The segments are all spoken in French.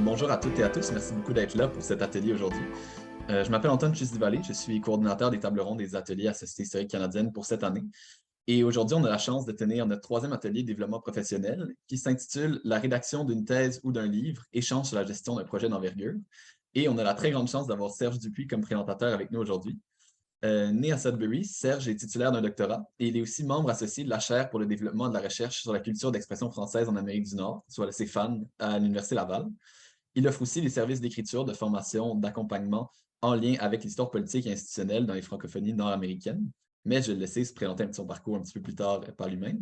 Bonjour à toutes et à tous, merci beaucoup d'être là pour cet atelier aujourd'hui. Je m'appelle Antoine Chisdivallé, je suis coordinateur des tables rondes des ateliers à la Société historique canadienne pour cette année. Et aujourd'hui, on a la chance de tenir notre troisième atelier développement professionnel qui s'intitule La rédaction d'une thèse ou d'un livre, échange sur la gestion d'un projet d'envergure. Et on a la très grande chance d'avoir Serge Dupuis comme présentateur avec nous aujourd'hui. Né à Sudbury, Serge est titulaire d'un doctorat et il est aussi membre associé de la chaire pour le développement de la recherche sur la culture d'expression française en Amérique du Nord, soit le CEFAN, à l'Université Laval. Il offre aussi des services d'écriture, de formation, d'accompagnement en lien avec l'histoire politique et institutionnelle dans les francophonies nord-américaines. Mais je vais le laisser se présenter un petit son parcours un petit peu plus tard par lui-même.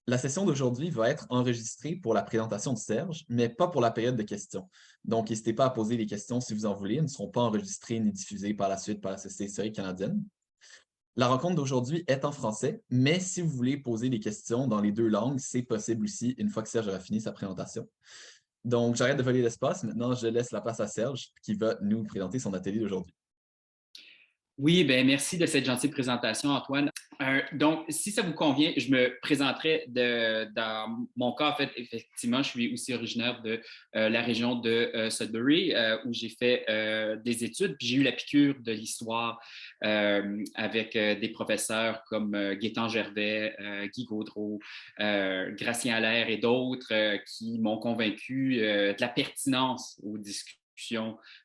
La session d'aujourd'hui va être enregistrée pour la présentation de Serge, mais pas pour la période de questions. Donc, n'hésitez pas à poser les questions si vous en voulez. Elles ne seront pas enregistrées ni diffusées par la suite par la Société historique canadienne. La rencontre d'aujourd'hui est en français, mais si vous voulez poser des questions dans les deux langues, c'est possible aussi une fois que Serge aura fini sa présentation. Donc, j'arrête de voler l'espace. Maintenant, je laisse la place à Serge qui va nous présenter son atelier d'aujourd'hui. Oui, ben merci de cette gentille présentation, Antoine. Donc, si ça vous convient, je me présenterai dans mon cas, en fait, effectivement, je suis aussi originaire de la région de Sudbury, où j'ai fait des études, puis j'ai eu la piqûre de l'histoire avec des professeurs comme Gaétan Gervais, Guy Gaudreault, Gratien Allaire et d'autres qui m'ont convaincu de la pertinence aux discussions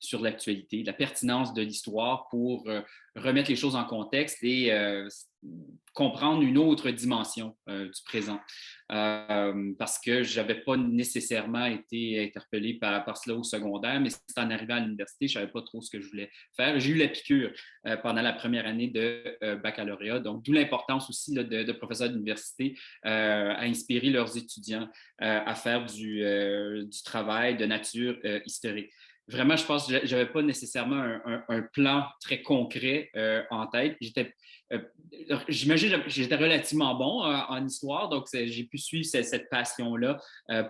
sur l'actualité, de la pertinence de l'histoire pour remettre les choses en contexte et comprendre une autre dimension du présent. Parce que je n'avais pas nécessairement été interpellé par cela au secondaire, mais c'est en arrivant à l'université, je ne savais pas trop ce que je voulais faire. J'ai eu la piqûre pendant la première année de baccalauréat, donc d'où l'importance aussi là, de professeurs d'université à inspirer leurs étudiants à faire du travail de nature historique. Vraiment, je pense que je n'avais pas nécessairement un plan très concret en tête. J'imagine que j'étais relativement bon en histoire, donc j'ai pu suivre cette passion-là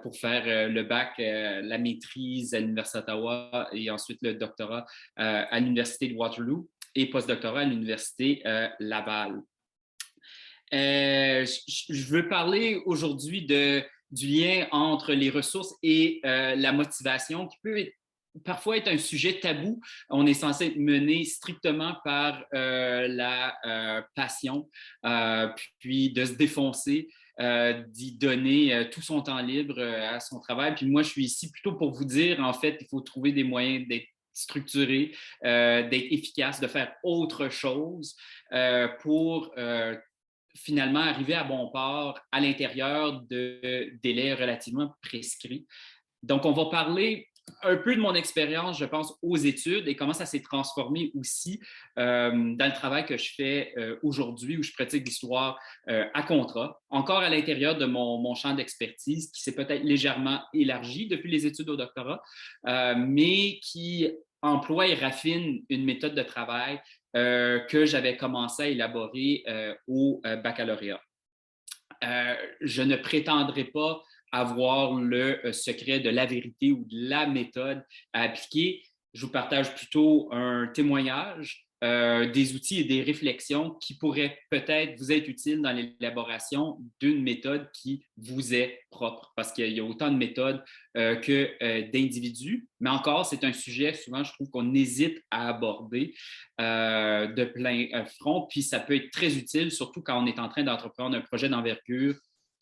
pour faire le bac, la maîtrise à l'Université d'Ottawa et ensuite le doctorat à l'Université de Waterloo et postdoctorat à l'Université Laval. Je veux parler aujourd'hui du lien entre les ressources et la motivation qui peut parfois être un sujet tabou. On est censé être mené strictement par la passion, puis de se défoncer, d'y donner tout son temps libre à son travail. Puis moi, je suis ici plutôt pour vous dire, en fait, il faut trouver des moyens d'être structuré, d'être efficace, de faire autre chose pour finalement arriver à bon port à l'intérieur de délais relativement prescrits. Donc, on va parler un peu de mon expérience, je pense, aux études et comment ça s'est transformé aussi dans le travail que je fais aujourd'hui où je pratique l'histoire à contrat, encore à l'intérieur de mon champ d'expertise qui s'est peut-être légèrement élargi depuis les études au doctorat, mais qui emploie et raffine une méthode de travail que j'avais commencé à élaborer au baccalauréat. Je ne prétendrai pas avoir le secret de la vérité ou de la méthode à appliquer. Je vous partage plutôt un témoignage, des outils et des réflexions qui pourraient peut-être vous être utiles dans l'élaboration d'une méthode qui vous est propre, parce qu'il y a autant de méthodes que d'individus, mais encore, c'est un sujet souvent, je trouve, qu'on hésite à aborder de plein front, puis ça peut être très utile, surtout quand on est en train d'entreprendre un projet d'envergure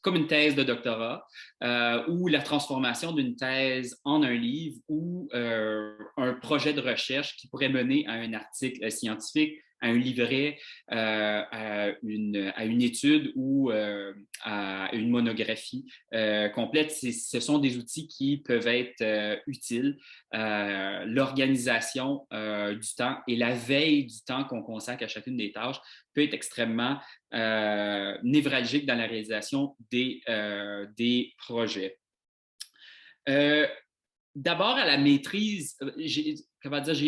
comme une thèse de doctorat ou la transformation d'une thèse en un livre ou un projet de recherche qui pourrait mener à un article scientifique, à un livret, à une étude ou à une monographie complète. Ce sont des outils qui peuvent être utiles. L'organisation du temps et la veille du temps qu'on consacre à chacune des tâches peut être extrêmement névralgique dans la réalisation des projets. D'abord, à la maîtrise, j'ai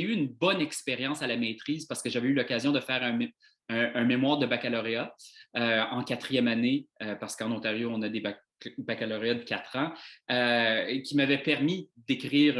eu une bonne expérience à la maîtrise parce que j'avais eu l'occasion de faire un mémoire de baccalauréat en quatrième année, parce qu'en Ontario, on a des baccalauréat de 4 ans, qui m'avait permis d'écrire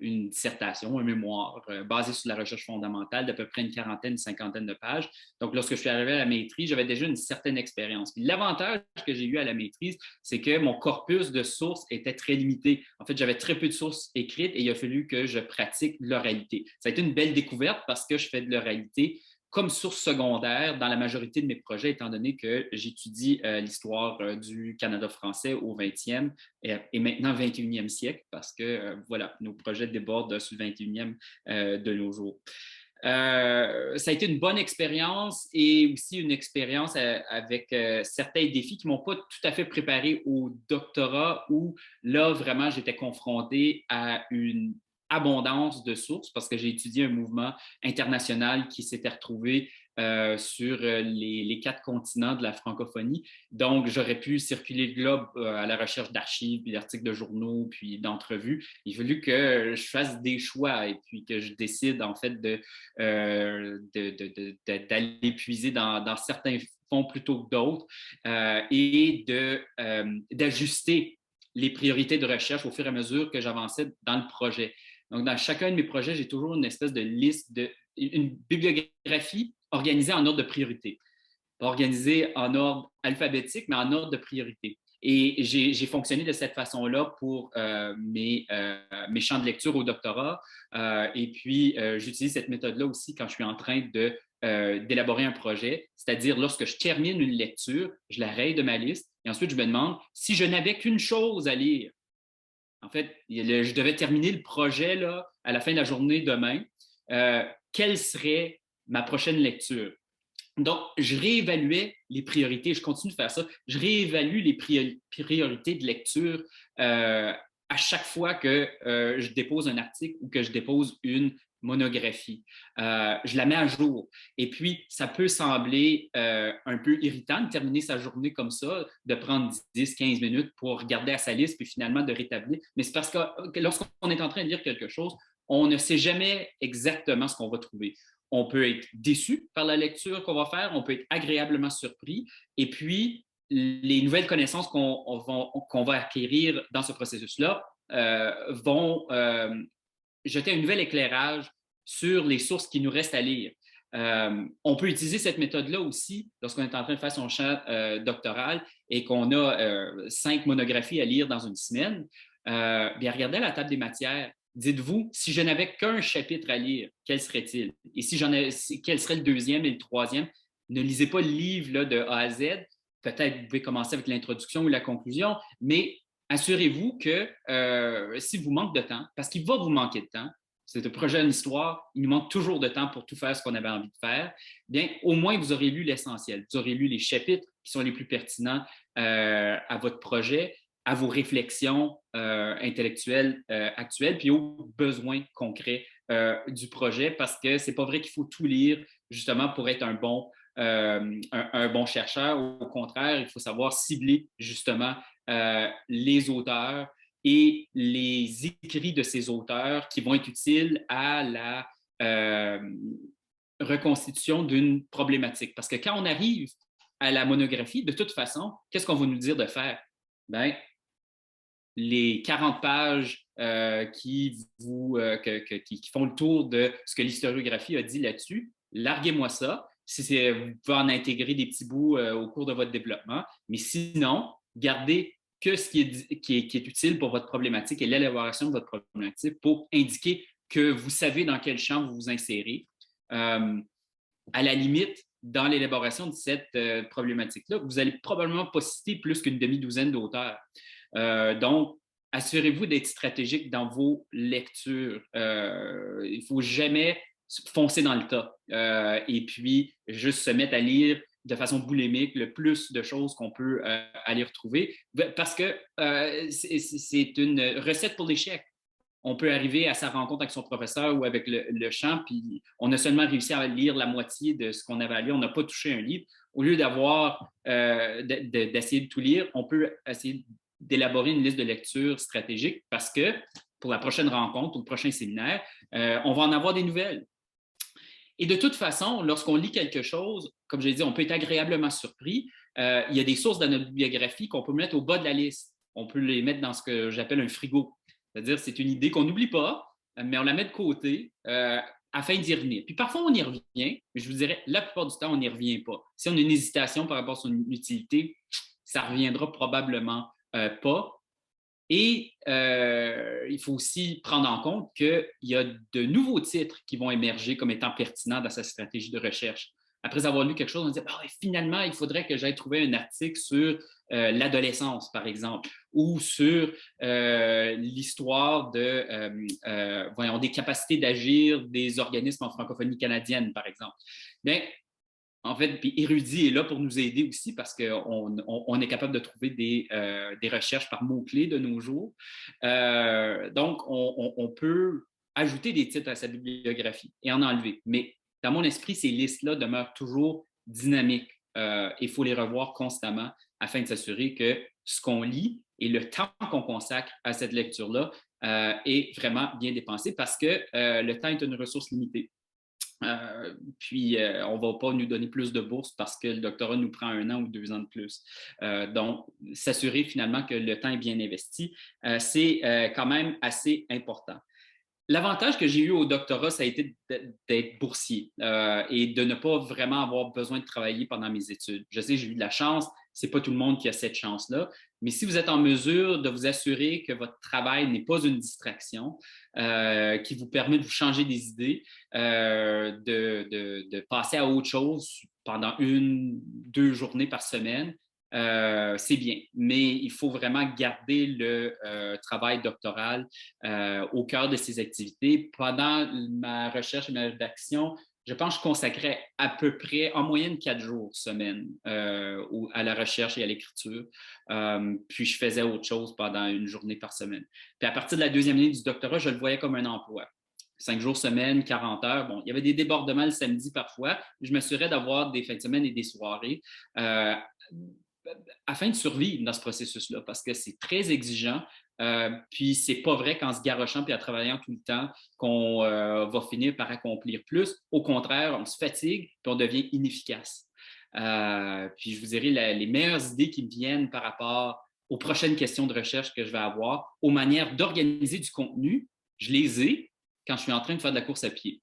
une dissertation, un mémoire basé sur la recherche fondamentale d'à peu près une quarantaine, une cinquantaine de pages. Donc, lorsque je suis arrivé à la maîtrise, j'avais déjà une certaine expérience. Puis l'avantage que j'ai eu à la maîtrise, c'est que mon corpus de sources était très limité. En fait, j'avais très peu de sources écrites et il a fallu que je pratique l'oralité. Ça a été une belle découverte parce que je fais de l'oralité comme source secondaire dans la majorité de mes projets, étant donné que j'étudie l'histoire du Canada français au 20e et maintenant 21e siècle, parce que voilà, nos projets débordent sur le 21e de nos jours. Ça a été une bonne expérience et aussi une expérience avec certains défis qui ne m'ont pas tout à fait préparé au doctorat où là, vraiment, j'étais confronté à une abondance de sources parce que j'ai étudié un mouvement international qui s'était retrouvé sur les 4 continents de la francophonie. Donc, j'aurais pu circuler le globe à la recherche d'archives, puis d'articles de journaux, puis d'entrevues. Il a fallu que je fasse des choix et puis que je décide en fait d'aller puiser dans certains fonds plutôt que d'autres et d'ajuster les priorités de recherche au fur et à mesure que j'avançais dans le projet. Donc, dans chacun de mes projets, j'ai toujours une espèce de liste, une bibliographie organisée en ordre de priorité. Pas organisée en ordre alphabétique, mais en ordre de priorité. Et j'ai fonctionné de cette façon-là pour mes champs de lecture au doctorat. Et puis, j'utilise cette méthode-là aussi quand je suis en train d'élaborer un projet, c'est-à-dire lorsque je termine une lecture, je la raye de ma liste et ensuite je me demande si je n'avais qu'une chose à lire. En fait, je devais terminer le projet là, à la fin de la journée demain. Quelle serait ma prochaine lecture? Donc, je réévaluais les priorités. Je continue de faire ça. Je réévalue les priorités de lecture à chaque fois que je dépose un article ou que je dépose une monographie. Je la mets à jour. Et puis, ça peut sembler un peu irritant de terminer sa journée comme ça, de prendre 10-15 minutes pour regarder à sa liste, puis finalement de rétablir. Mais c'est parce que lorsqu'on est en train de lire quelque chose, on ne sait jamais exactement ce qu'on va trouver. On peut être déçu par la lecture qu'on va faire, on peut être agréablement surpris. Et puis, les nouvelles connaissances qu'on va acquérir dans ce processus-là vont jeter un nouvel éclairage sur les sources qui nous restent à lire. On peut utiliser cette méthode-là aussi lorsqu'on est en train de faire son champ doctoral et qu'on a 5 monographies à lire dans une semaine. Bien, regardez à la table des matières. Dites-vous, si je n'avais qu'un chapitre à lire, quel serait-il? Et quel serait le deuxième et le troisième? Ne lisez pas le livre là, de A à Z. Peut-être vous pouvez commencer avec l'introduction ou la conclusion, mais assurez-vous que s'il vous manque de temps, parce qu'il va vous manquer de temps, c'est un projet en histoire, il nous manque toujours de temps pour tout faire ce qu'on avait envie de faire, bien, au moins vous aurez lu l'essentiel. Vous aurez lu les chapitres qui sont les plus pertinents à votre projet, à vos réflexions intellectuelles actuelles, puis aux besoins concrets du projet, parce que c'est pas vrai qu'il faut tout lire justement pour être un bon chercheur. Au contraire, il faut savoir cibler justement les auteurs et les écrits de ces auteurs qui vont être utiles à la reconstitution d'une problématique. Parce que quand on arrive à la monographie, de toute façon, qu'est-ce qu'on va nous dire de faire? Bien, les 40 pages qui font le tour de ce que l'historiographie a dit là-dessus, larguez-moi ça. Si vous pouvez en intégrer des petits bouts au cours de votre développement, mais sinon, gardez que ce qui est utile pour votre problématique et l'élaboration de votre problématique pour indiquer que vous savez dans quel champ vous vous insérez. À la limite, dans l'élaboration de cette problématique-là, vous n'allez probablement pas citer plus qu'une demi-douzaine d'auteurs. Donc, assurez-vous d'être stratégique dans vos lectures. Il ne faut jamais foncer dans le tas et puis juste se mettre à lire de façon boulimique le plus de choses qu'on peut aller retrouver parce que c'est une recette pour l'échec. On peut arriver à sa rencontre avec son professeur ou avec le champ, puis on a seulement réussi à lire la moitié de ce qu'on avait à lire. On n'a pas touché un livre. Au lieu d'essayer de tout lire, on peut essayer d'élaborer une liste de lecture stratégique parce que pour la prochaine rencontre ou le prochain séminaire, on va en avoir des nouvelles. Et de toute façon, lorsqu'on lit quelque chose, comme je l'ai dit, on peut être agréablement surpris. Il y a des sources dans notre bibliographie qu'on peut mettre au bas de la liste. On peut les mettre dans ce que j'appelle un frigo. C'est-à-dire, c'est une idée qu'on n'oublie pas, mais on la met de côté afin d'y revenir. Puis parfois, on y revient, mais je vous dirais, la plupart du temps, on n'y revient pas. Si on a une hésitation par rapport à son utilité, ça ne reviendra probablement pas. Et il faut aussi prendre en compte qu'il y a de nouveaux titres qui vont émerger comme étant pertinents dans sa stratégie de recherche. Après avoir lu quelque chose, on se dit finalement, il faudrait que j'aille trouver un article sur l'adolescence, par exemple, ou sur l'histoire voyons, des capacités d'agir des organismes en francophonie canadienne, par exemple. Bien, en fait, puis Érudit est là pour nous aider aussi parce qu'on est capable de trouver des recherches par mots-clés de nos jours. Donc, on peut ajouter des titres à sa bibliographie et en enlever. Mais dans mon esprit, ces listes-là demeurent toujours dynamiques. Il faut les revoir constamment afin de s'assurer que ce qu'on lit et le temps qu'on consacre à cette lecture-là est vraiment bien dépensé parce que le temps est une ressource limitée. Puis, on ne va pas nous donner plus de bourses parce que le doctorat nous prend 1 an ou 2 ans de plus. Donc, s'assurer finalement que le temps est bien investi, c'est quand même assez important. L'avantage que j'ai eu au doctorat, ça a été d'être boursier et de ne pas vraiment avoir besoin de travailler pendant mes études. Je sais que j'ai eu de la chance, ce n'est pas tout le monde qui a cette chance-là, mais si vous êtes en mesure de vous assurer que votre travail n'est pas une distraction, qui vous permet de vous changer des idées, de passer à autre chose pendant 1-2 journées par semaine, c'est bien, mais il faut vraiment garder le travail doctoral au cœur de ses activités. Pendant ma recherche et ma rédaction, je pense que je consacrais à peu près en moyenne 4 jours semaine à la recherche et à l'écriture. Puis je faisais autre chose pendant 1 journée par semaine. Puis à partir de la 2e année du doctorat, je le voyais comme un emploi. 5 jours semaine, 40 heures. Bon, il y avait des débordements le samedi parfois. Je m'assurais d'avoir des fins de semaine et des soirées afin de survivre dans ce processus-là, parce que c'est très exigeant. Puis c'est pas vrai qu'en se garochant puis en travaillant tout le temps qu'on va finir par accomplir plus. Au contraire, on se fatigue puis on devient inefficace. Puis je vous dirais les meilleures idées qui me viennent par rapport aux prochaines questions de recherche que je vais avoir, aux manières d'organiser du contenu, je les ai quand je suis en train de faire de la course à pied.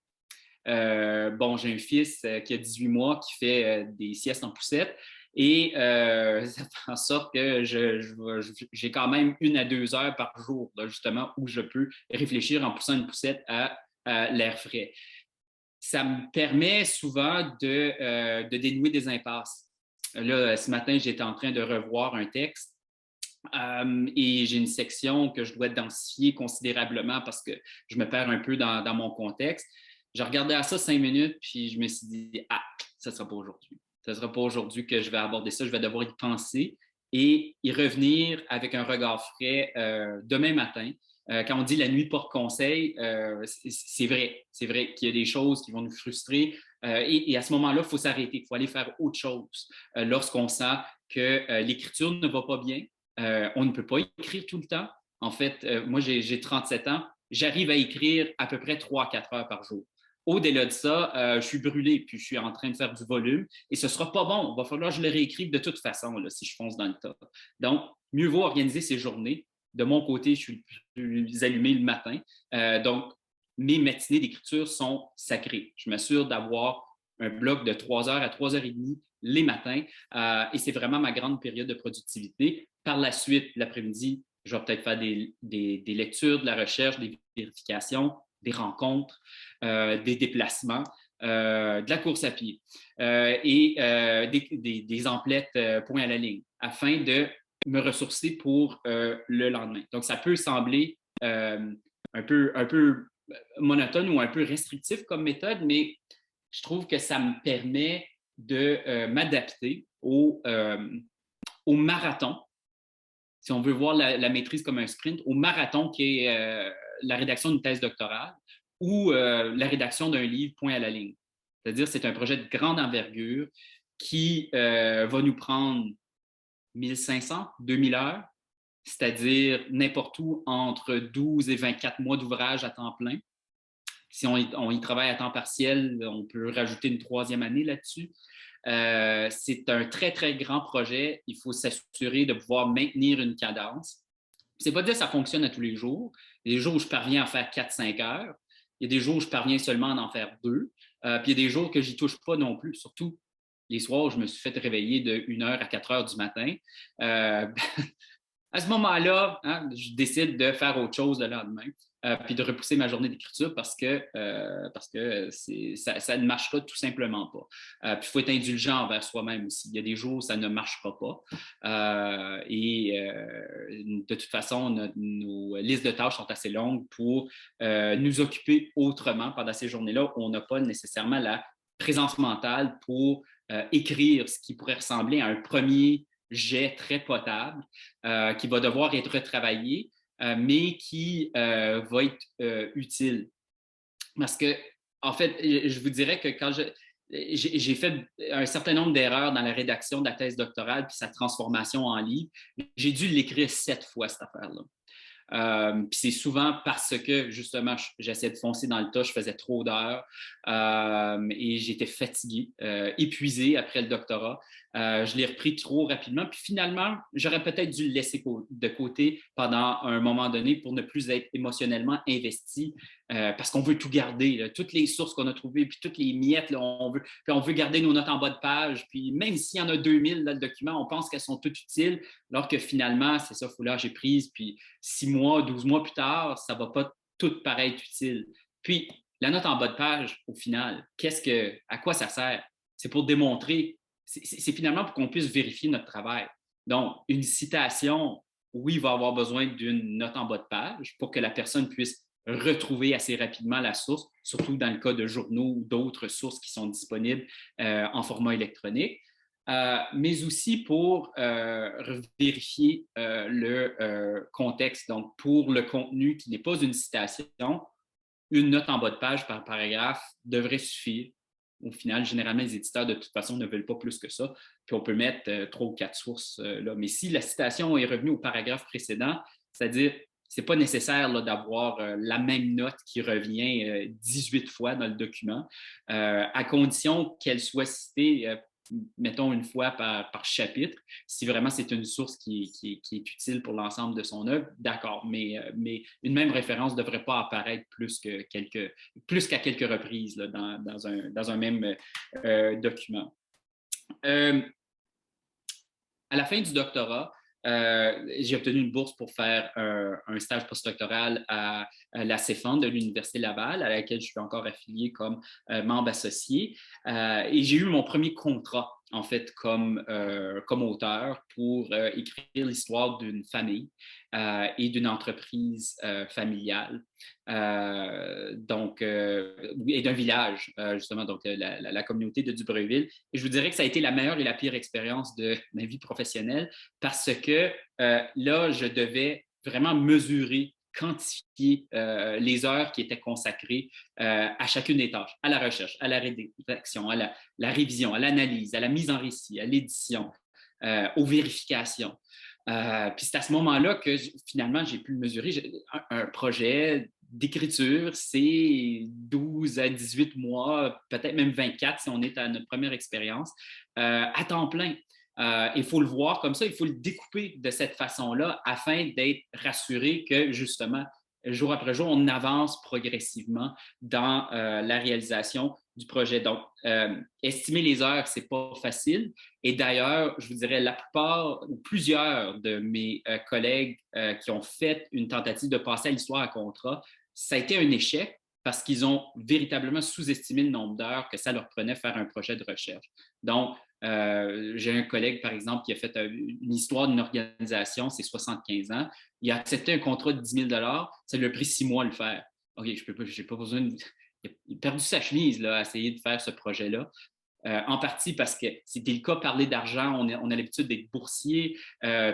Bon, j'ai un fils qui a 18 mois qui fait des siestes en poussette. Et ça fait en sorte que j'ai quand même 1 à 2 heures par jour, là, justement, où je peux réfléchir en poussant une poussette à l'air frais. Ça me permet souvent de dénouer des impasses. Là, ce matin, j'étais en train de revoir un texte et j'ai une section que je dois densifier considérablement parce que je me perds un peu dans mon contexte. J'ai regardé à ça 5 minutes, puis je me suis dit, ça ne sera pas aujourd'hui. Ce ne sera pas aujourd'hui que je vais aborder ça, je vais devoir y penser et y revenir avec un regard frais demain matin. Quand on dit la nuit porte conseil, c'est vrai qu'il y a des choses qui vont nous frustrer et à ce moment-là, il faut s'arrêter, il faut aller faire autre chose. Lorsqu'on sent que l'écriture ne va pas bien, on ne peut pas écrire tout le temps. En fait, moi, j'ai 37 ans, j'arrive à écrire à peu près 3-4 heures par jour. Au-delà de ça, je suis brûlé, puis je suis en train de faire du volume et ce ne sera pas bon. Il va falloir que je le réécrive de toute façon là, si je fonce dans le tas. Donc, mieux vaut organiser ces journées. De mon côté, je suis plus allumé le matin. Donc, mes matinées d'écriture sont sacrées. Je m'assure d'avoir un bloc de 3 heures à 3h30 les matins et c'est vraiment ma grande période de productivité. Par la suite, l'après-midi, je vais peut-être faire des lectures, de la recherche, des vérifications, des rencontres, des déplacements, de la course à pied et des emplettes point à la ligne afin de me ressourcer pour le lendemain. Donc, ça peut sembler un peu monotone ou un peu restrictif comme méthode, mais je trouve que ça me permet de m'adapter au marathon, si on veut voir la maîtrise comme un sprint, au marathon qui est la rédaction d'une thèse doctorale ou la rédaction d'un livre point à la ligne. C'est-à-dire c'est un projet de grande envergure qui va nous prendre 1500, 2000 heures, c'est-à-dire n'importe où entre 12 et 24 mois d'ouvrage à temps plein. Si on y travaille à temps partiel, on peut rajouter une troisième année là-dessus. C'est un très, très grand projet. Il faut s'assurer de pouvoir maintenir une cadence. C'est pas dire que ça fonctionne à tous les jours. Il y a des jours où je parviens à faire 4-5 heures. Il y a des jours où je parviens seulement à en faire 2. Puis il y a des jours que j'y touche pas non plus. Surtout les soirs où je me suis fait réveiller de 1 heure à 4 heures du matin. À ce moment-là, hein, je décide de faire autre chose le lendemain, puis de repousser ma journée d'écriture parce que ça ne marchera tout simplement pas. Puis il faut être indulgent envers soi-même aussi. Il y a des jours où ça ne marchera pas. De toute façon, nos listes de tâches sont assez longues pour nous occuper autrement pendant ces journées-là. On n'a pas nécessairement la présence mentale pour écrire ce qui pourrait ressembler à un premier jet très potable qui va devoir être retravaillé, mais qui va être utile. Parce que, en fait, je vous dirais que quand j'ai fait un certain nombre d'erreurs dans la rédaction de la thèse doctorale puis sa transformation en livre, j'ai dû l'écrire 7 fois, cette affaire-là. Puis c'est souvent parce que, justement, j'essayais de foncer dans le tas, je faisais trop d'heures et j'étais fatigué, épuisé après le doctorat. Je l'ai repris trop rapidement. Puis finalement, j'aurais peut-être dû le laisser de côté pendant un moment donné pour ne plus être émotionnellement investi parce qu'on veut tout garder. Là. Toutes les sources qu'on a trouvées, puis toutes les miettes, là, on veut garder nos notes en bas de page. Puis même s'il y en a 2000 dans le document, on pense qu'elles sont toutes utiles, alors que finalement, c'est ça, il faut lâcher prise. Puis 6 mois, 12 mois plus tard, ça ne va pas tout paraître utile. Puis la note en bas de page, au final, à quoi ça sert? C'est pour démontrer, c'est finalement pour qu'on puisse vérifier notre travail. Donc, une citation, oui, va avoir besoin d'une note en bas de page pour que la personne puisse retrouver assez rapidement la source, surtout dans le cas de journaux ou d'autres sources qui sont disponibles en format électronique. Mais aussi pour vérifier le contexte. Donc, pour le contenu qui n'est pas une citation, une note en bas de page par paragraphe devrait suffire. Au final, généralement, les éditeurs, de toute façon, ne veulent pas plus que ça. Puis on peut mettre 3 ou 4 sources là. Mais si la citation est revenue au paragraphe précédent, c'est-à-dire ce n'est pas nécessaire là, d'avoir la même note qui revient 18 fois dans le document, à condition qu'elle soit citée mettons une fois par chapitre. Si vraiment c'est une source qui est utile pour l'ensemble de son œuvre, d'accord, mais une même référence ne devrait pas apparaître plus qu'à quelques reprises là, dans un même document. À la fin du doctorat, j'ai obtenu une bourse pour faire un stage postdoctoral à la CEFAN de l'Université Laval, à laquelle je suis encore affilié comme membre associé. Et j'ai eu mon premier contrat, en fait, comme auteur pour écrire l'histoire d'une famille et d'une entreprise familiale. Et d'un village, justement, donc la communauté de Dubreuilville. Et je vous dirais que ça a été la meilleure et la pire expérience de ma vie professionnelle parce que là, je devais vraiment mesurer, quantifier les heures qui étaient consacrées à chacune des tâches, à la recherche, à la rédaction, à la révision, à l'analyse, à la mise en récit, à l'édition, aux vérifications. Puis c'est à ce moment-là que finalement, j'ai pu le mesurer. Un projet d'écriture, c'est 12 à 18 mois, peut-être même 24 si on est à notre première expérience, à temps plein. Il faut le voir comme ça, il faut le découper de cette façon-là afin d'être rassuré que, justement, jour après jour, on avance progressivement dans la réalisation du projet. Donc, estimer les heures, c'est pas facile. Et d'ailleurs, je vous dirais, la plupart ou plusieurs de mes collègues qui ont fait une tentative de passer à l'histoire à contrat, ça a été un échec parce qu'ils ont véritablement sous-estimé le nombre d'heures que ça leur prenait faire un projet de recherche. Donc, j'ai un collègue, par exemple, qui a fait une histoire d'une organisation, c'est 75 ans. Il a accepté un contrat de 10 000 ça lui a pris 6 mois à le faire. OK, je n'ai pas besoin de... Il a perdu sa chemise là, à essayer de faire ce projet-là. En partie parce que c'était le cas, parler d'argent, on a l'habitude d'être boursier,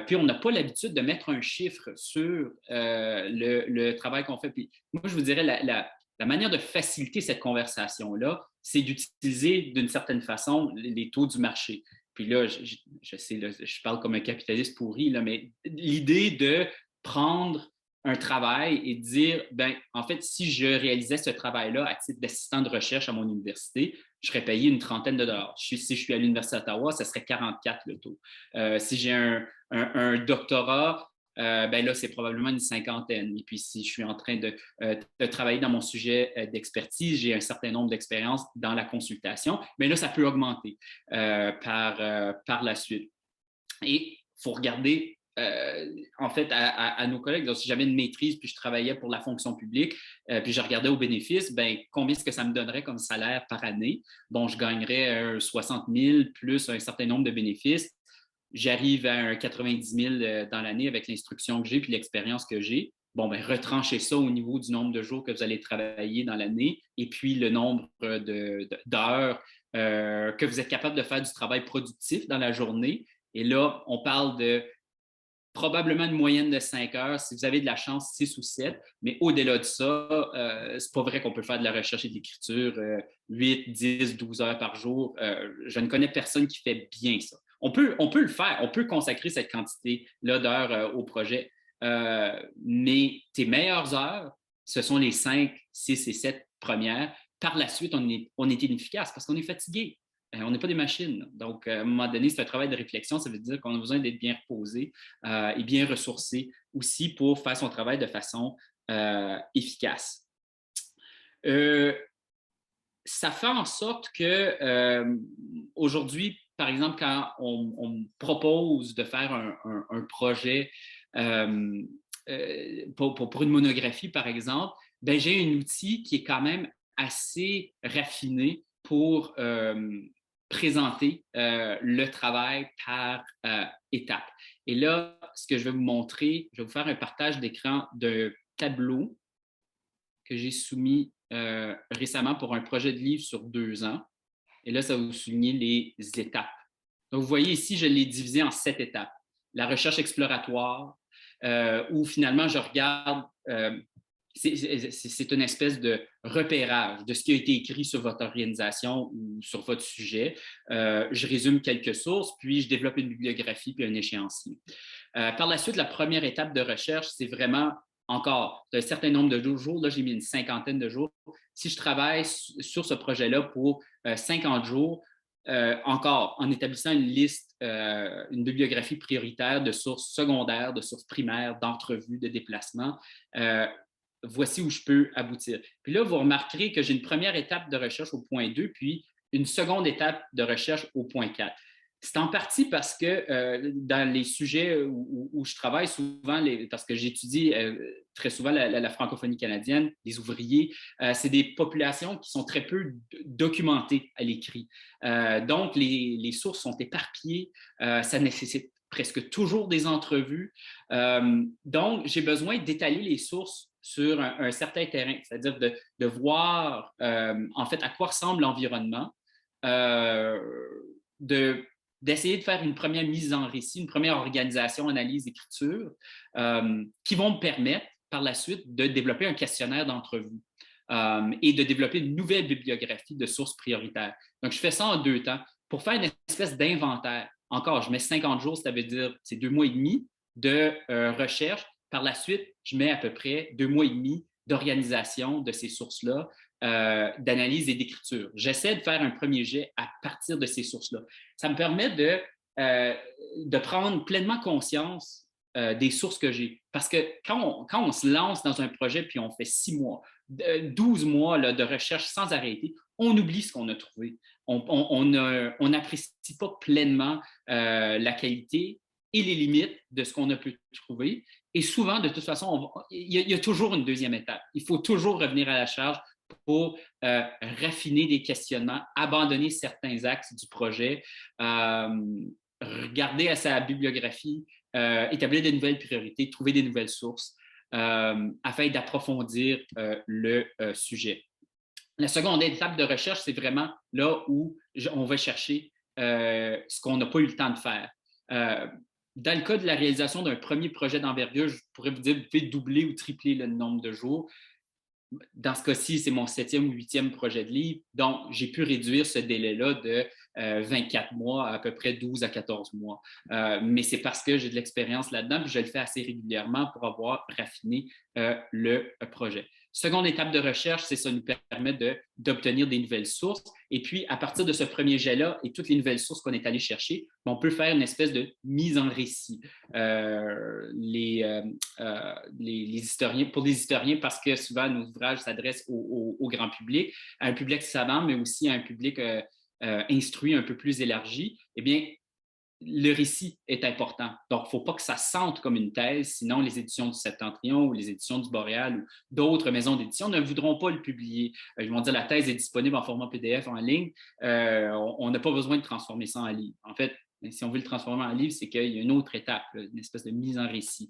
puis on n'a pas l'habitude de mettre un chiffre sur le travail qu'on fait. Puis moi, je vous dirais, la manière de faciliter cette conversation-là, c'est d'utiliser d'une certaine façon les taux du marché. Puis là, je sais, là, je parle comme un capitaliste pourri, là, mais l'idée de prendre un travail et dire, ben, en fait, si je réalisais ce travail-là à titre d'assistant de recherche à mon université, je serais payé une trentaine de dollars. Si je suis à l'Université d'Ottawa, ça serait 44 le taux. Si j'ai un doctorat, ben là, c'est probablement une cinquantaine. Et puis, si je suis en train de travailler dans mon sujet d'expertise, j'ai un certain nombre d'expériences dans la consultation, mais là, ça peut augmenter par la suite. Et il faut regarder, en fait, à nos collègues. Donc, si j'avais une maîtrise, puis je travaillais pour la fonction publique, puis je regardais aux bénéfices, ben, combien est-ce que ça me donnerait comme salaire par année? Bon, je gagnerais 60 000 plus un certain nombre de bénéfices. J'arrive à un 90 000 dans l'année avec l'instruction que j'ai puis l'expérience que j'ai. Bon, ben, retranchez ça au niveau du nombre de jours que vous allez travailler dans l'année et puis le nombre d'heures que vous êtes capable de faire du travail productif dans la journée. Et là, on parle de probablement une moyenne de 5 heures. Si vous avez de la chance, 6 ou 7. Mais au-delà de ça, c'est pas vrai qu'on peut faire de la recherche et de l'écriture 8, 10, 12 heures par jour. Je ne connais personne qui fait bien ça. On peut le faire, on peut consacrer cette quantité-là d'heures au projet. Mais tes meilleures heures, ce sont les 5, 6 et 7 premières. Par la suite, on est inefficace parce qu'on est fatigué. On n'est pas des machines. Donc, à un moment donné, c'est un travail de réflexion. Ça veut dire qu'on a besoin d'être bien reposé et bien ressourcé aussi pour faire son travail de façon efficace. Ça fait en sorte que aujourd'hui, par exemple, quand on me propose de faire un projet pour une monographie, par exemple, ben, j'ai un outil qui est quand même assez raffiné pour présenter le travail par étapes. Et là, ce que je vais vous montrer, je vais vous faire un partage d'écran d'un tableau que j'ai soumis récemment pour un projet de livre sur 2 ans. Et là, ça va vous souligner les étapes. Donc, vous voyez ici, je l'ai divisé en 7 étapes. La recherche exploratoire, où finalement, je regarde c'est une espèce de repérage de ce qui a été écrit sur votre organisation ou sur votre sujet. Je résume quelques sources, puis je développe une bibliographie puis un échéancier. Par la suite, la première étape de recherche, c'est vraiment encore un certain nombre de jours. Là, j'ai mis une cinquantaine de jours. Si je travaille sur ce projet-là pour 50 jours, encore en établissant une liste, une bibliographie prioritaire de sources secondaires, de sources primaires, d'entrevues, de déplacements, voici où je peux aboutir. Puis là, vous remarquerez que j'ai une première étape de recherche au point 2, puis une seconde étape de recherche au point 4. C'est en partie parce que dans les sujets où je travaille souvent, parce que j'étudie très souvent la francophonie canadienne, les ouvriers, c'est des populations qui sont très peu documentées à l'écrit. Donc, les sources sont éparpillées, ça nécessite presque toujours des entrevues. Donc, j'ai besoin d'étaler les sources sur un certain terrain, c'est-à-dire de voir en fait à quoi ressemble l'environnement, d'essayer de faire une première mise en récit, une première organisation, analyse, écriture, qui vont me permettre par la suite de développer un questionnaire d'entrevue et de développer une nouvelle bibliographie de sources prioritaires. Donc, je fais ça en 2 temps pour faire une espèce d'inventaire. Encore, je mets 50 jours, ça veut dire c'est 2 mois et demi de recherche. Par la suite, je mets à peu près 2 mois et demi d'organisation de ces sources-là, d'analyse et d'écriture. J'essaie de faire un premier jet à partir de ces sources-là. Ça me permet de prendre pleinement conscience des sources que j'ai. Parce que quand on se lance dans un projet puis on fait 6 mois, 12 mois là, de recherche sans arrêter, on oublie ce qu'on a trouvé. On n'apprécie pas pleinement la qualité et les limites de ce qu'on a pu trouver. Et souvent, de toute façon, il y a toujours une deuxième étape. Il faut toujours revenir à la charge pour raffiner des questionnements, abandonner certains axes du projet, regarder à sa bibliographie, établir de nouvelles priorités, trouver des nouvelles sources afin d'approfondir le sujet. La seconde étape de recherche, c'est vraiment là où on va chercher ce qu'on n'a pas eu le temps de faire. Dans le cas de la réalisation d'un premier projet d'envergure, je pourrais vous dire que vous pouvez doubler ou tripler le nombre de jours. Dans ce cas-ci, c'est mon 7e ou 8e projet de livre. Donc, j'ai pu réduire ce délai-là de 24 mois, à peu près 12 à 14 mois. Mais c'est parce que j'ai de l'expérience là-dedans, puis je le fais assez régulièrement pour avoir raffiné le projet. Seconde étape de recherche, c'est ça nous permet d'obtenir des nouvelles sources. Et puis, à partir de ce premier jet-là et toutes les nouvelles sources qu'on est allé chercher, on peut faire une espèce de mise en récit. Les historiens, pour les historiens, parce que souvent nos ouvrages s'adressent au grand public, à un public savant, mais aussi à un public instruit un peu plus élargi, eh bien, le récit est important. Donc, il ne faut pas que ça sente comme une thèse, sinon les éditions du Septentrion ou les éditions du Boréal ou d'autres maisons d'édition ne voudront pas le publier. Ils vont dire la thèse est disponible en format PDF en ligne. On n'a pas besoin de transformer ça en livre. En fait, si on veut le transformer en livre, c'est qu'il y a une autre étape, une espèce de mise en récit.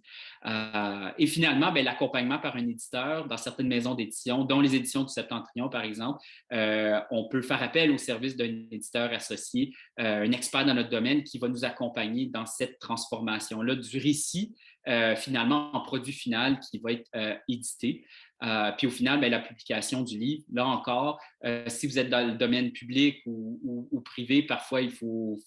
Et finalement, l'accompagnement par un éditeur dans certaines maisons d'édition, dont les éditions du Septentrion, par exemple, on peut faire appel au service d'un éditeur associé, un expert dans notre domaine qui va nous accompagner dans cette transformation-là du récit, finalement, en produit final qui va être édité. Puis au final, la publication du livre, là encore, si vous êtes dans le domaine public ou privé, parfois il faut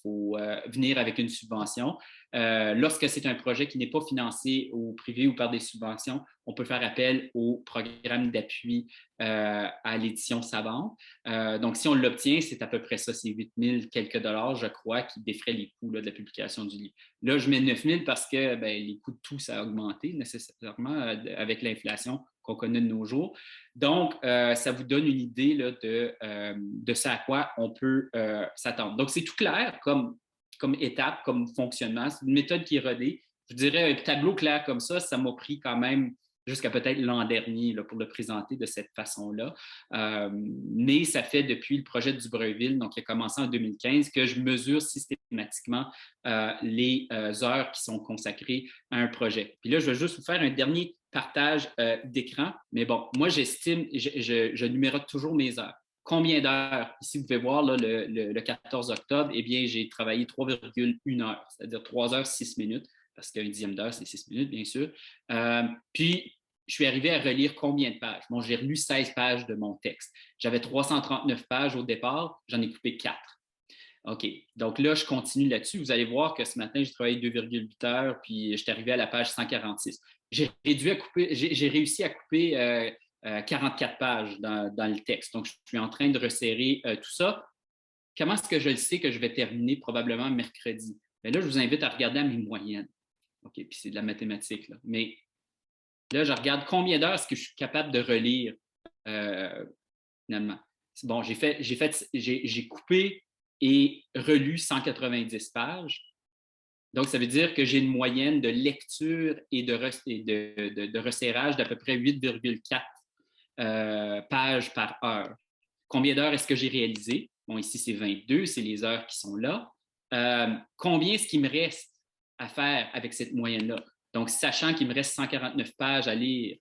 venir avec une subvention. Lorsque c'est un projet qui n'est pas financé au privé ou par des subventions, on peut faire appel au programme d'appui à l'édition savante. Donc, si on l'obtient, c'est à peu près ça, c'est 8 000 quelques dollars, je crois, qui défraient les coûts de la publication du livre. Là, je mets 9 000 parce que les coûts de tout, ça a augmenté nécessairement avec l'inflation qu'on connaît de nos jours. Donc, ça vous donne une idée là, de ce à quoi on peut s'attendre. Donc, c'est tout clair comme étape, comme fonctionnement. C'est une méthode qui est rodée. Je dirais un tableau clair comme ça m'a pris quand même jusqu'à peut-être l'an dernier là, pour le présenter de cette façon-là. Mais ça fait depuis le projet du Breuil-Ville, donc qui a commencé en 2015, que je mesure systématiquement les heures qui sont consacrées à un projet. Puis là, je vais juste vous faire un dernier partage d'écran. Mais bon, moi, j'estime, je numérote toujours mes heures. Combien d'heures? Ici, vous pouvez voir là, le 14 octobre, eh bien, j'ai travaillé 3,1 heures, c'est-à-dire 3 heures 6 minutes, parce qu'un dixième d'heure, c'est 6 minutes, bien sûr. Puis, je suis arrivé à relire combien de pages? Bon, j'ai relu 16 pages de mon texte. J'avais 339 pages au départ, j'en ai coupé 4. OK. Donc là, je continue là-dessus. Vous allez voir que ce matin, j'ai travaillé 2,8 heures, puis je suis arrivé à la page 146. J'ai réussi à couper 44 pages dans le texte. Donc, je suis en train de resserrer tout ça. Comment est-ce que je le sais que je vais terminer probablement mercredi? Bien là, je vous invite à regarder à mes moyennes. OK, puis c'est de la mathématique, là. Mais là, je regarde combien d'heures est-ce que je suis capable de relire finalement. Bon, j'ai coupé et relu 190 pages. Donc, ça veut dire que j'ai une moyenne de lecture et de resserrage d'à peu près 8,4 pages par heure. Combien d'heures est-ce que j'ai réalisé? Bon, ici, c'est 22, c'est les heures qui sont là. Combien est-ce qu'il me reste à faire avec cette moyenne-là? Donc, sachant qu'il me reste 149 pages à lire,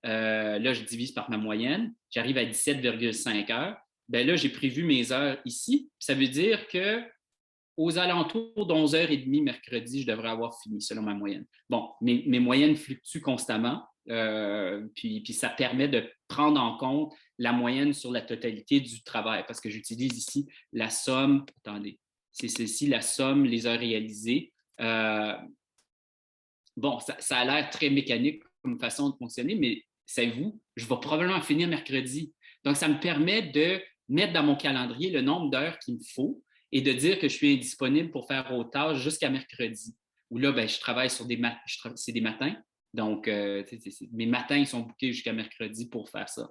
là, je divise par ma moyenne, j'arrive à 17,5 heures. Bien là, j'ai prévu mes heures ici. Ça veut dire qu'aux alentours d'11h30 mercredi, je devrais avoir fini selon ma moyenne. Bon, mes moyennes fluctuent constamment, puis ça permet de prendre en compte la moyenne sur la totalité du travail parce que j'utilise ici la somme, attendez, c'est ceci, la somme, les heures réalisées. Bon, ça a l'air très mécanique comme façon de fonctionner, mais savez-vous, je vais probablement finir mercredi. Donc, ça me permet de mettre dans mon calendrier le nombre d'heures qu'il me faut et de dire que je suis indisponible pour faire autre tâches jusqu'à mercredi. Où là, je travaille sur c'est des matins. Donc, mes matins, ils sont bookés jusqu'à mercredi pour faire ça.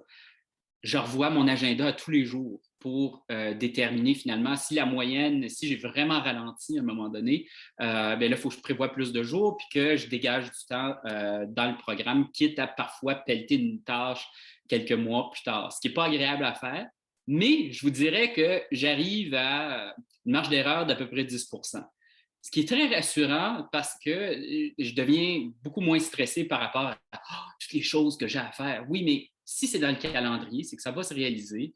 Je revois mon agenda à tous les jours pour déterminer finalement si la moyenne, si j'ai vraiment ralenti à un moment donné, là, il faut que je prévoie plus de jours puis que je dégage du temps dans le programme, quitte à parfois pelleter une tâche quelques mois plus tard, ce qui n'est pas agréable à faire. Mais je vous dirais que j'arrive à une marge d'erreur d'à peu près 10 %. Ce qui est très rassurant parce que je deviens beaucoup moins stressé par rapport à toutes les choses que j'ai à faire. Oui, mais si c'est dans le calendrier, c'est que ça va se réaliser.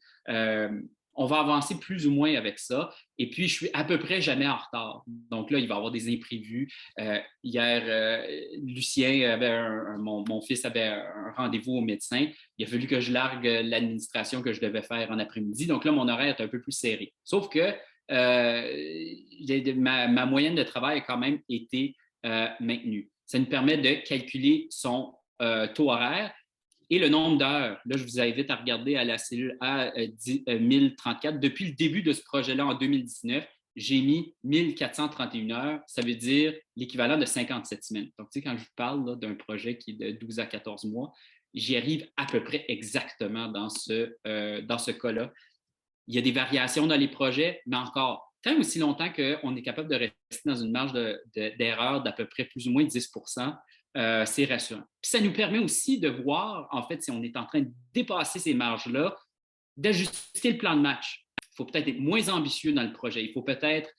On va avancer plus ou moins avec ça. Et puis, je suis à peu près jamais en retard. Donc là, il va y avoir des imprévus. Hier, Lucien mon fils avait un rendez-vous au médecin. Il a fallu que je largue l'administration que je devais faire en après-midi. Donc là, mon horaire est un peu plus serré. Sauf que ma moyenne de travail a quand même été maintenue. Ça nous permet de calculer son taux horaire et le nombre d'heures. Là, je vous invite à regarder à la cellule A1034. Depuis le début de ce projet-là, en 2019, j'ai mis 1431 heures. Ça veut dire l'équivalent de 57 semaines. Donc, tu sais, quand je vous parle d'un projet qui est de 12 à 14 mois, j'y arrive à peu près exactement dans ce cas-là. Il y a des variations dans les projets, mais encore, tant aussi longtemps qu'on est capable de rester dans une marge d'erreur d'à peu près plus ou moins 10 c'est rassurant. Puis ça nous permet aussi de voir, en fait, si on est en train de dépasser ces marges-là, d'ajuster le plan de match. Il faut peut-être être moins ambitieux dans le projet. Il faut peut-être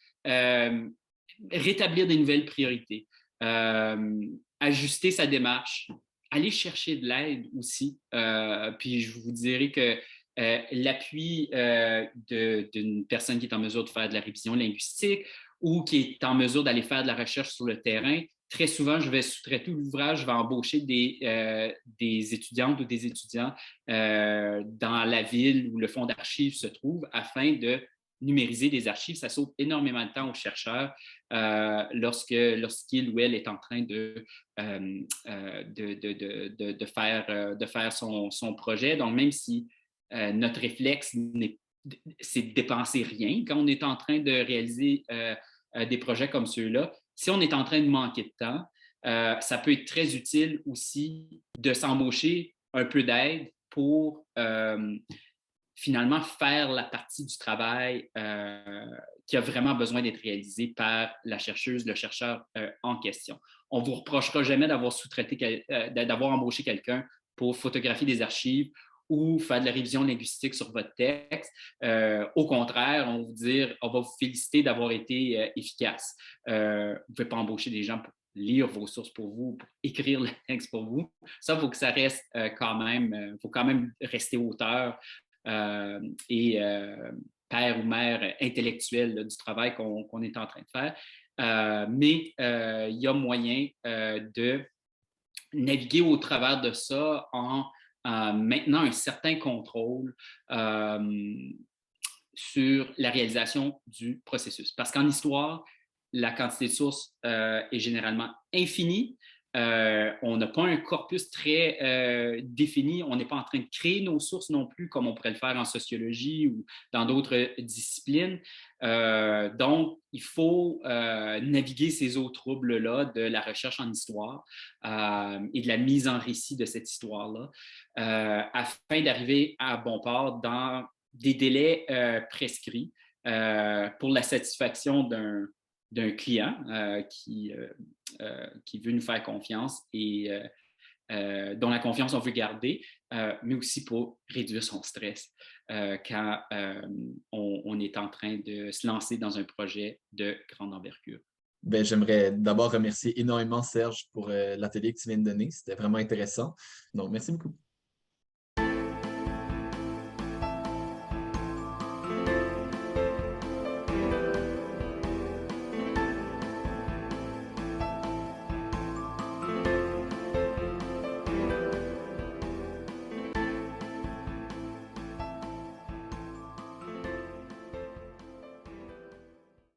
rétablir des nouvelles priorités, ajuster sa démarche, aller chercher de l'aide aussi. Puis je vous dirais que l'appui d'une personne qui est en mesure de faire de la révision linguistique ou qui est en mesure d'aller faire de la recherche sur le terrain, très souvent, je vais sous-traiter l'ouvrage, je vais embaucher des étudiantes ou des étudiants dans la ville où le fonds d'archives se trouve afin de numériser des archives. Ça sauve énormément de temps aux chercheurs lorsqu'il ou elle est en train de faire son projet. Donc, même si notre réflexe, c'est de dépenser rien quand on est en train de réaliser des projets comme ceux-là, si on est en train de manquer de temps, ça peut être très utile aussi de s'embaucher un peu d'aide pour finalement faire la partie du travail qui a vraiment besoin d'être réalisée par la chercheuse, le chercheur en question. On ne vous reprochera jamais d'avoir d'avoir embauché quelqu'un pour photographier des archives ou faire de la révision linguistique sur votre texte. Au contraire, on va vous féliciter d'avoir été efficace. Vous ne pouvez pas embaucher des gens pour lire vos sources pour vous, pour écrire le texte pour vous. Ça, il faut que ça reste faut quand même rester auteur et père ou mère intellectuelle là, du travail qu'on est en train de faire. Mais il y a moyen de naviguer au travers de ça en maintenant un certain contrôle sur la réalisation du processus. Parce qu'en histoire, la quantité de sources est généralement infinie. On n'a pas un corpus très défini. On n'est pas en train de créer nos sources non plus, comme on pourrait le faire en sociologie ou dans d'autres disciplines. Donc, il faut naviguer ces eaux troubles-là de la recherche en histoire et de la mise en récit de cette histoire-là afin d'arriver à bon port dans des délais prescrits pour la satisfaction d'un client qui veut nous faire confiance et dont la confiance on veut garder, mais aussi pour réduire son stress quand on est en train de se lancer dans un projet de grande envergure. Ben, j'aimerais d'abord remercier énormément Serge pour l'atelier que tu viens de donner. C'était vraiment intéressant. Donc, merci beaucoup.